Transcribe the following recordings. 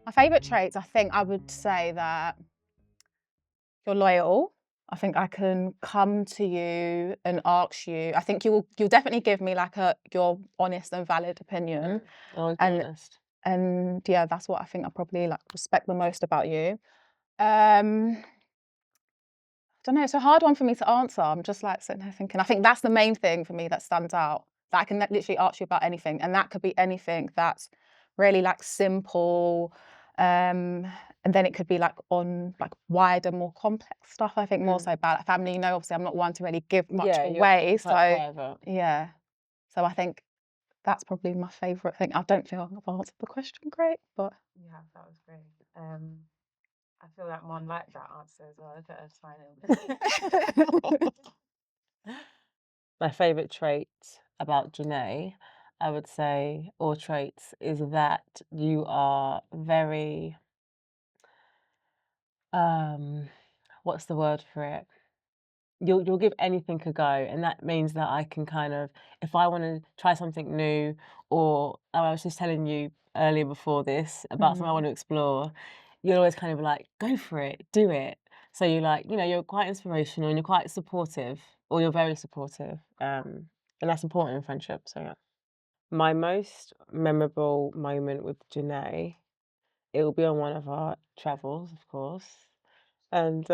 My favourite traits, I think I would say that you're loyal. I think I can come to you and ask you. I think you'll definitely give me like your honest and valid opinion. Always be And honest. yeah, that's what I think I probably like respect the most about you. I don't know, it's a hard one for me to answer. I'm just like sitting here thinking. I think that's the main thing for me that stands out. That I can literally ask you about anything, and that could be anything that's really like simple. And then it could be like on like wider, more complex stuff. I think more so about like family. You know, obviously I'm not one to really give much Yeah, you're away. quite So private. yeah. So I think that's probably my favourite thing. I don't feel I've answered the question great, but Yeah, that was great. I feel like Mon liked that answer as well. Look at her smiling. My favourite trait about Genéa, I would say, or traits, is that you are very, what's the word for it? You'll give anything a go, and that means that I can kind of, if I want to try something new, or I was just telling you earlier before this about something I want to explore, you'll always kind of like, go for it, do it. So you're like, you're quite inspirational and you're quite supportive, or you're very supportive, and that's important in friendship. So yeah, my most memorable moment with Janae, it will be on one of our travels, of course, and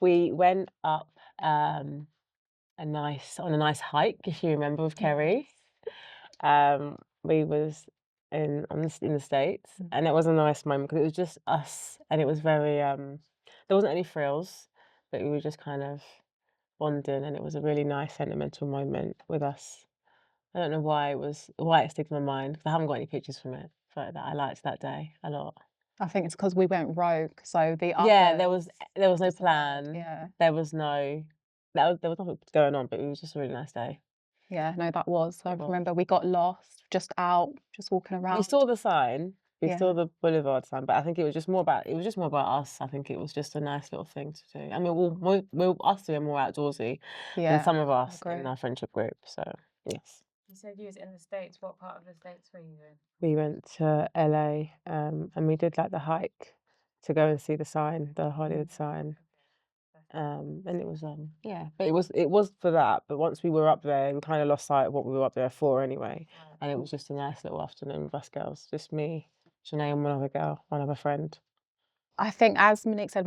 we went up on a nice hike, if you remember, with Kerry. We was in the States, and it was a nice moment because it was just us, and it was very there wasn't any frills, but we were just kind of bonding, and it was a really nice sentimental moment with us. I don't know why it sticks in my mind, 'cause I haven't got any pictures from it, but I liked that day a lot. I think it's because we went rogue. So the Yeah, others there was no just plan. yeah. There was no there was nothing going on, but it was just a really nice day. Yeah, no, that was. I It was. remember we got lost just out, just walking We around. saw the sign. We saw Yeah. the boulevard sign, but I think it was just more about us. I think it was just a nice little thing to do. I mean, we'll us two are more outdoorsy than Yeah. some of I us in agree. our friendship group. So yes, You said you was in the States. What part of the States were you in? we went to LA, and we did like the hike to go and see the sign, the Hollywood sign. And it was yeah, but it was for that. But once we were up there, we kind of lost sight of what we were up there for anyway. Right. And it was just a nice little afternoon with us girls, just me, Janae, and one other girl, one other friend. I think as Monique said,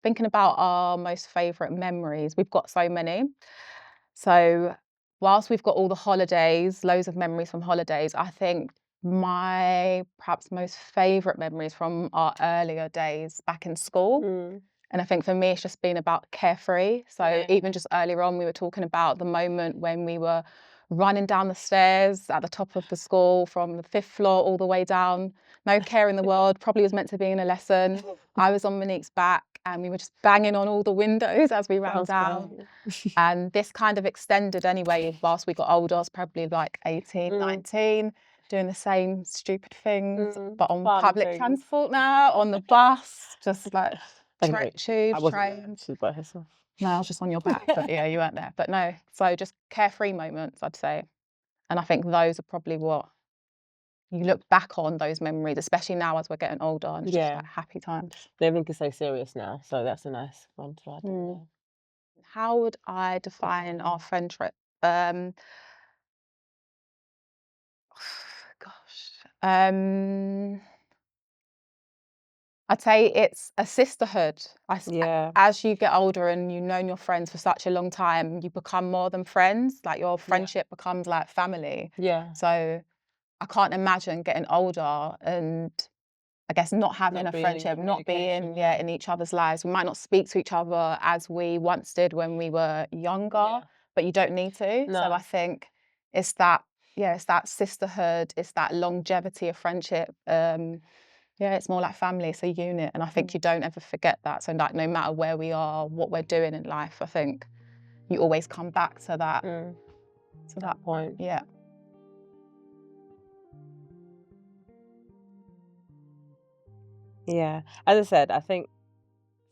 thinking about our most favourite memories, we've got so many. So whilst we've got all the holidays, loads of memories from holidays, I think my perhaps most favourite memories from our earlier days back in school. And I think for me, it's just been about carefree. So Yeah. even just earlier on, we were talking about the moment when we were running down the stairs at the top of the school from the 5th floor all the way down. No care in the world, probably was meant to be in a lesson. I was on Monique's back and we were just banging on all the windows as we ran Sounds down. great. And this kind of extended anyway, whilst we got older. I was probably like 18, 19, doing the same stupid things, but on Fun public things. transport now, on the bus, just like Anyway, I tubes, wasn't there. trains. She was by herself. No, I was just on your back, but yeah, you weren't there. But no, so just carefree moments, I'd say. And I think those are probably what you look back on, those memories, especially now as we're getting older, and it's just Yeah. like happy times. Everything is so serious now, so that's a nice one to add in there. How would I define our friendship? Um, gosh, I'd say it's a sisterhood. Yeah. As you get older and you've known your friends for such a long time, you become more than friends. Like your friendship becomes like family. Yeah. So I can't imagine getting older and I guess not having Not a being in friendship, not being communication, in each other's lives. We might not speak to each other as we once did when we were younger, but you don't need to. So No. I think it's that, it's that sisterhood, it's that longevity of friendship. Yeah, it's more like family, it's a unit, and I think you don't ever forget that. So like no matter where we are, what we're doing in life, I think you always come back to that. To that point. yeah. Yeah. As I said, I think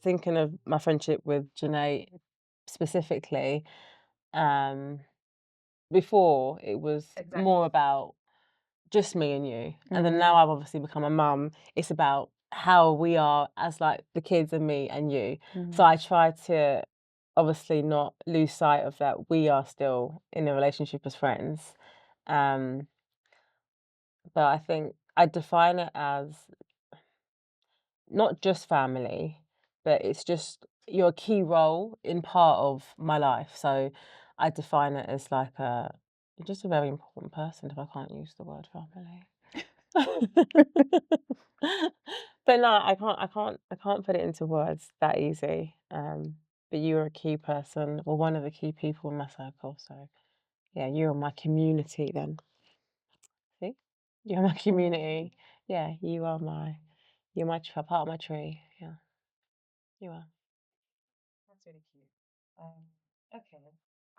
thinking of my friendship with Janae specifically, before it was more about just me and you. And then now I've obviously become a mum. It's about how we are as like the kids and me and you. So I try to obviously not lose sight of that we are still in a relationship as friends. Um, but I think I define it as not just family, but it's just you're a key role in part of my life. So I define it as like you're just a very important person if I can't use the word family. But no, I can't put it into words that easy. But you're a key person or one of the key people in my circle. So yeah, you're my community then. See? You're my community. Yeah, you're my part of my tree. Yeah, you are. That's really cute. Okay,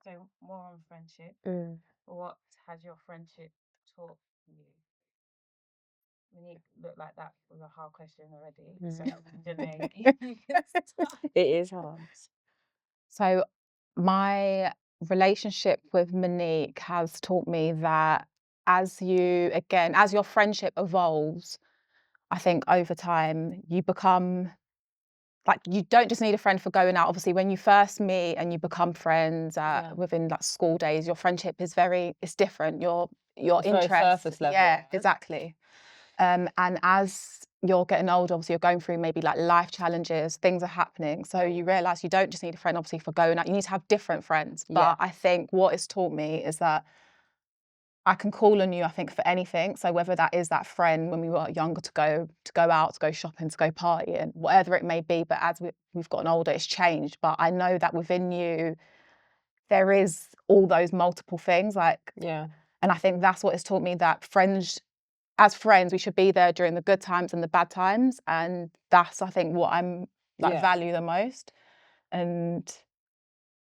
so more on friendship. Mm. What has your friendship taught you? Monique looked like that was a hard question already. So Genéa, you can start. It is hard. So my relationship with Monique has taught me that as your friendship evolves, I think over time you become like you don't just need a friend for going out. Obviously, when you first meet and you become friends Yeah. within like school days, your friendship is it's different. Your It's very interests, surface level. yeah, exactly. And as you're getting older, obviously you're going through maybe like life challenges, things are happening. So you realise you don't just need a friend, obviously, for going out. You need to have different friends. Yeah. But I think what it's taught me is that I can call on you, I think, for anything. So whether that is that friend when we were younger to go out, to go shopping, to go partying, whatever it may be. But as we've gotten older, it's changed. But I know that within you, there is all those multiple things. Yeah. And I think that's what it's taught me, that as friends, we should be there during the good times and the bad times. And that's, I think, what I'm like Yeah. value the most. And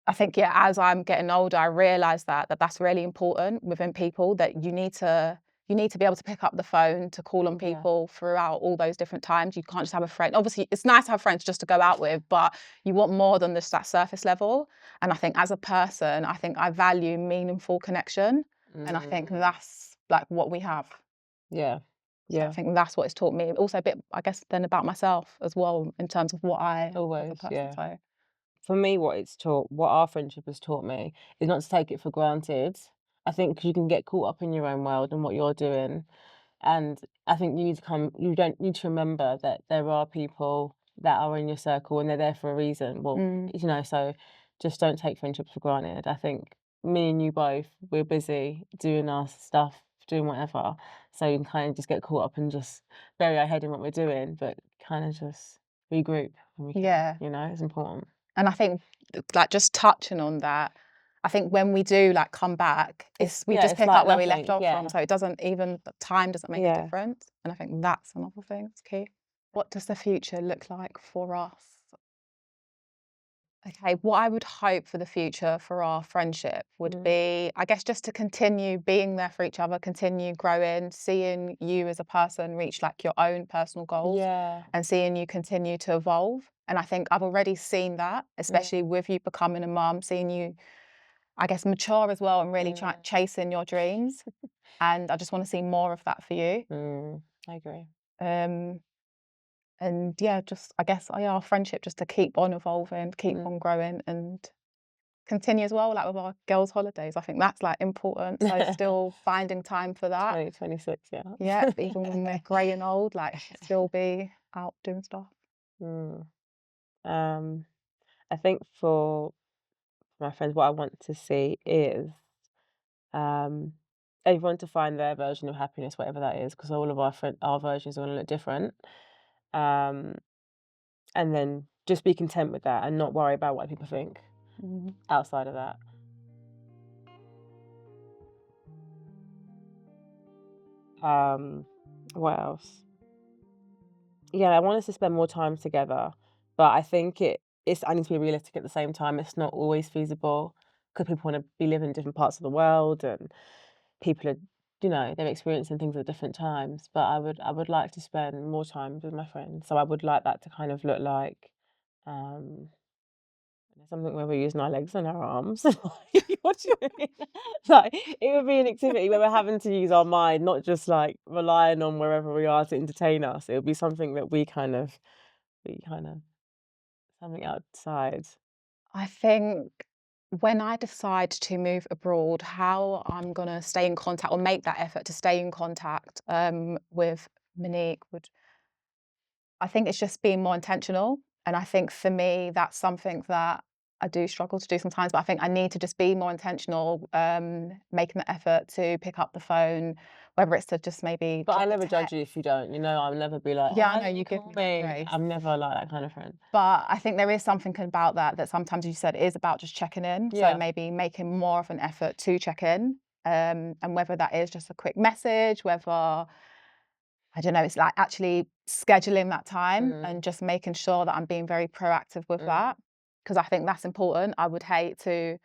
I think, yeah, as I'm getting older, I realise that's really important within people, that you need to be able to pick up the phone to call on Yeah. people throughout all those different times. You can't just have a friend. Obviously, it's nice to have friends just to go out with, but you want more than just that surface level. And I think as a person, I think I value meaningful connection. And I think that's like what we have. Yeah. So I Yeah. think that's what it's taught me. Also a bit, I guess, then about myself as well in terms of what I as a Always. person. Yeah. So For me, what our friendship has taught me is not to take it for granted. I think 'cause you can get caught up in your own world and what you're doing. And I think you don't need to remember that there are people that are in your circle and they're there for a reason. Well, so just don't take friendships for granted. I think me and you both, we're busy doing our stuff, doing whatever. So you can kind of just get caught up and just bury our head in what we're doing, but kind of just regroup when we can. yeah. It's important. And I think like just touching on that, I think when we do like come back, we just It's pick like up where we left nothing. off from. Yeah. So it doesn't even, time doesn't make a Yeah. difference. And I think that's another thing that's key. What does the future look like for us? Okay, what I would hope for the future for our friendship would be, I guess, just to continue being there for each other, continue growing, seeing you as a person reach like your own personal goals, Yeah. and seeing you continue to evolve. And I think I've already seen that, especially with you becoming a mum, seeing you, I guess, mature as well and really chasing your dreams. And I just want to see more of that for you. I agree. Um, and yeah, just I guess our friendship just to keep on evolving, keep on growing, and continue as well, like with our girls' holidays. I think that's like important. So still finding time for that. 2026, yeah. Yeah, even when we're grey and old, like still be out doing stuff. Mm. I think for my friends, what I want to see is um, everyone to find their version of happiness, whatever that is, because all of our versions are going to look different. Um, and then just be content with that and not worry about what people think outside of that. What else? Yeah, I want us to spend more time together, but I think I need to be realistic at the same time. It's not always feasible because people want to be living in different parts of the world and people are, they're experiencing things at different times. But I would like to spend more time with my friends. So I would like that to kind of look like, um, Something where we're using our legs and our arms. Like, what do you mean? Like, it would be an activity where we're having to use our mind, not just like relying on wherever we are to entertain us. It would be something that we kind of something outside. I think when I decide to move abroad, how I'm gonna stay in contact or make that effort to stay in contact with Monique would, I think it's just being more intentional. And I think for me, that's something that I do struggle to do sometimes, but I think I need to just be more intentional, making the effort to pick up the phone, whether it's to just maybe But I drop a never judge text. you if you don't. I'll never be like, oh, Yeah, I why know didn't you you give call me that me? grace. I'm never like that kind of friend. But I think there is something about that sometimes you said is about just checking in. So Yeah. maybe making more of an effort to check in. And whether that is just a quick message, whether, I don't know, it's like actually scheduling that time and just making sure that I'm being very proactive with that. Because I think that's important. I would hate to,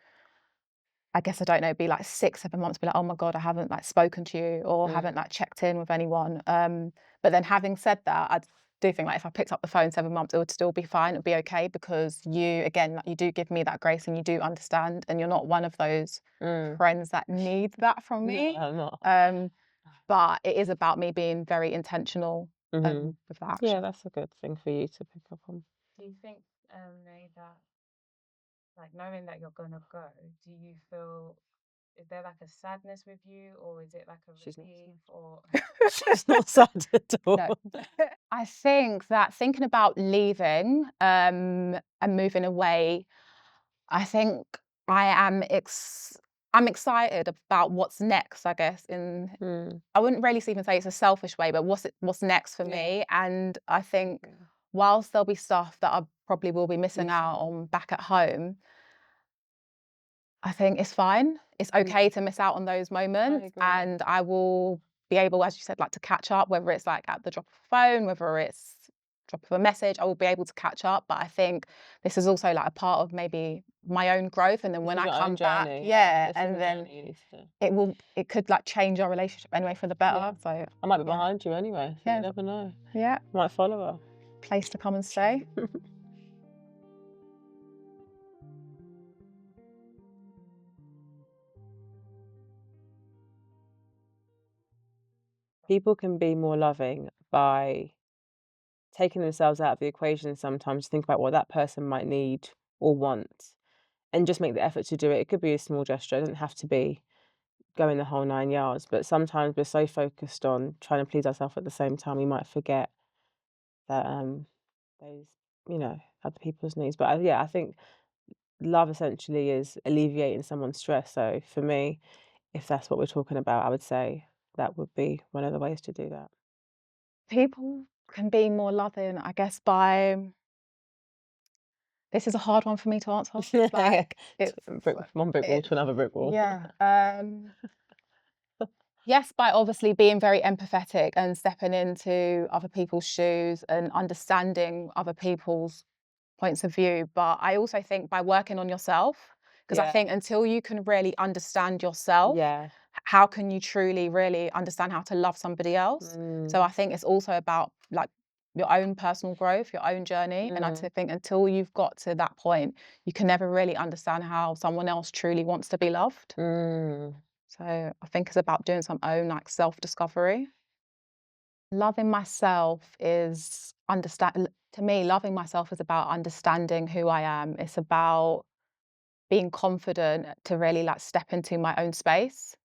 I guess, I don't know, be like 6, 7 months, be like, oh my God, I haven't like spoken to you or haven't like checked in with anyone. But then having said that, I do think like if I picked up the phone 7 months, it would still be fine. It would be okay because you, again, like you do give me that grace and you do understand, and you're not one of those friends that need that from No, me. I'm not. But it is about me being very intentional with that Yeah, action. that's a good thing for you to pick up on. Do you think, Ray, that like knowing that you're gonna go, do you feel, is there like a sadness with you, or is it like a She's not relief, or She's not sad at all. No. I think that thinking about leaving and moving away, I think I am I'm excited about what's next, I guess, in I wouldn't really even say it's a selfish way, but what's next for me. And I think whilst there'll be stuff that I probably will be missing out on back at home, I think it's fine. It's okay to miss out on those moments, agree. and I will be able, as you said, like to catch up, whether it's like at the drop of a phone, whether it's drop of a message, I will be able to catch up. But I think this is also like a part of maybe my own growth. And then This when is I your own come back, journey. yeah, This is and a then journey you need to do. it could like change our relationship anyway for the better. Yeah. So I might be behind you anyway, so yeah, you never know. yeah, I might follow her. place to come and stay. People can be more loving by taking themselves out of the equation sometimes to think about what that person might need or want and just make the effort to do it. It could be a small gesture, it doesn't have to be going the whole 9 yards, but sometimes we're so focused on trying to please ourselves at the same time, we might forget that those, other people's needs. But yeah, I think love essentially is alleviating someone's stress. So for me, if that's what we're talking about, I would say that would be one of the ways to do that. People can be more loving, I guess, by this is a hard one for me to answer. Like it's One brick wall to another brick wall. yeah. Yes, by obviously being very empathetic and stepping into other people's shoes and understanding other people's points of view. But I also think by working on yourself, because I think until you can really understand yourself, Yeah. how can you truly really understand how to love somebody else? So I think it's also about like your own personal growth, your own journey. And I think until you've got to that point, you can never really understand how someone else truly wants to be loved. So I think it's about doing some own like self-discovery. Loving myself is to me, loving myself is about understanding who I am. It's about being confident to really like step into my own space.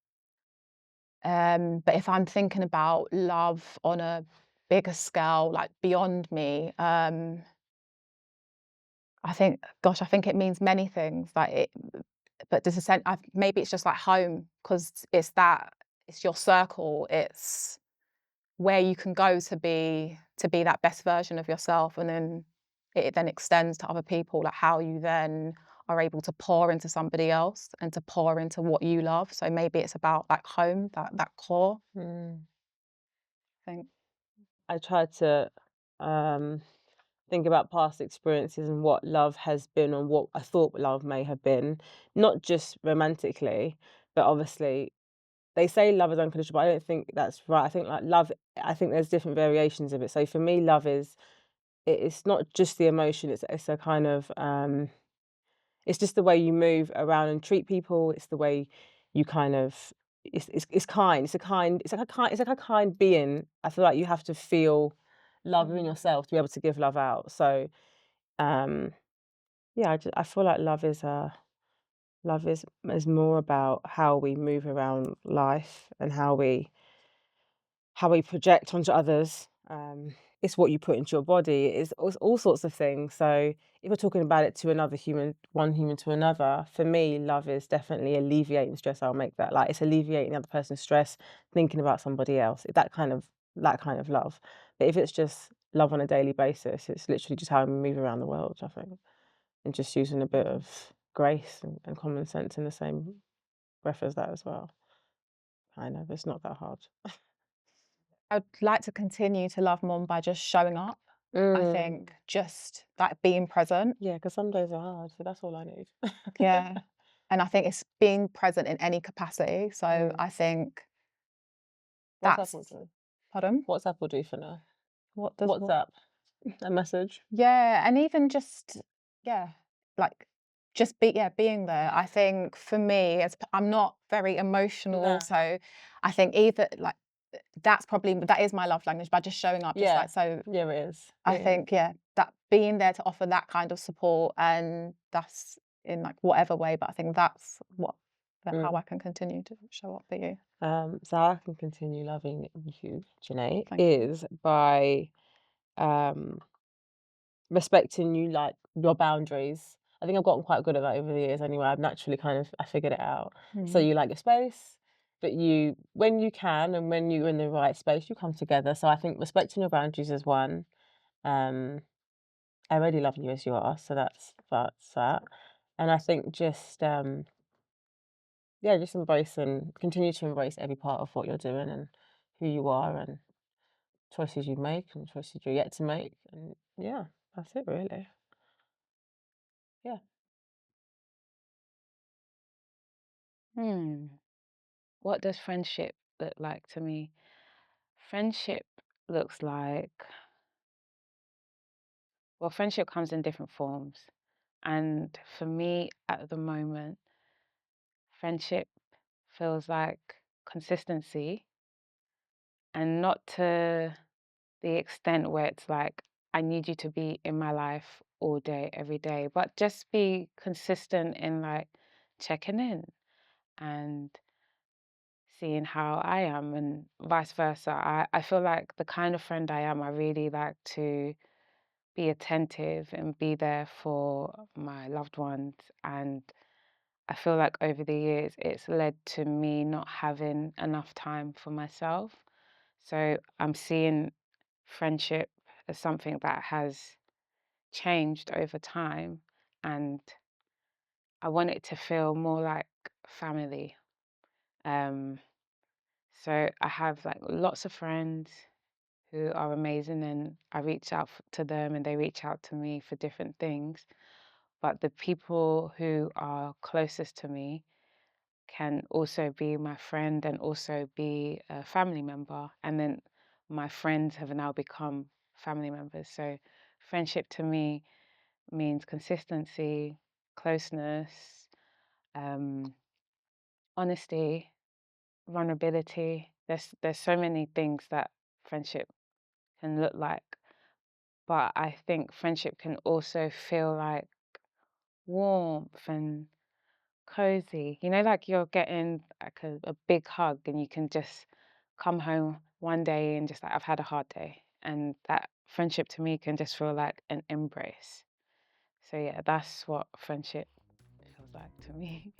But if I'm thinking about love on a bigger scale, like beyond me, I think, gosh, I think it means many things. But there's a sense, maybe it's just like home because it's your circle, it's where you can go to be that best version of yourself, and then it then extends to other people, like how you then are able to pour into somebody else and to pour into what you love. So maybe it's about like home, that core thing. I try to think about past experiences and what love has been and what I thought love may have been, not just romantically, but obviously they say love is unconditional, but I don't think that's right. I think like love, I think there's different variations of it. So for me, love is it's not just the emotion. It's a kind of It's just the way you move around and treat people. It's the way you kind of it's kind. It's like a kind being. I feel like you have to feel love in yourself to be able to give love out. So um yeah, I feel like love is more about how we move around life and how we project onto others. It's what you put into your body. It's all sorts of things. So if we're talking about it to another human, one human to another, for me, love is definitely alleviating stress. I'll make that like it's alleviating the other person's stress, thinking about somebody else. That kind of love. But if it's just love on a daily basis, it's literally just how we move around the world, I think, and just using a bit of grace and common sense in the same breath as that as well. Kind of, it's not that hard. I'd like to continue to love Mum by just showing up. I think just like being present. Yeah, because some days are hard, so that's all I need. Yeah. And I think it's being present in any capacity. So Mm. I think What's that's, Apple do? pardon? What's Apple do for now? What does What's what? up? A message? Yeah, and even just, yeah, like just being there. I think for me, I'm not very emotional, No. so I think either like that is my love language by just showing up, just Yeah. like so. Yeah, it is. I It is. think that being there to offer that kind of support, and that's in like whatever way, but I think that's how Mm. I can continue to show up for you. So I can continue loving you, Janae, Thank you. is by um respecting you like your boundaries. I think I've gotten quite good at that over the years anyway. I've naturally I figured it out. So Mm. you like your space, but you when you can and when you're in the right space, you come together. So I think respecting your boundaries is one. Um I already love you as you are, so that's that. And I think just yeah, just embrace and continue to embrace every part of what you're doing and who you are and choices you make and choices you're yet to make. And yeah, that's it really. Yeah. Hmm. What does friendship look like to me? Friendship looks like, well, friendship comes in different forms. And for me at the moment, friendship feels like consistency, and not to the extent where it's like, I need you to be in my life all day, every day, but just be consistent in like checking in and seeing how I am and vice versa. I feel like the kind of friend I am, I really like to be attentive and be there for my loved ones. And I feel like over the years, it's led to me not having enough time for myself. So I'm seeing friendship as something that has changed over time. And I want it to feel more like family. Um, so I have like lots of friends who are amazing, and I reach out to them and they reach out to me for different things. But the people who are closest to me can also be my friend and also be a family member. And then my friends have now become family members. So friendship to me means consistency, closeness, um, honesty, vulnerability. There's so many things that friendship can look like. But I think friendship can also feel like warmth and cozy. You know, like you're getting like a big hug and you can just come home one day and just like, I've had a hard day. And that friendship to me can just feel like an embrace. So yeah, that's what friendship feels like to me.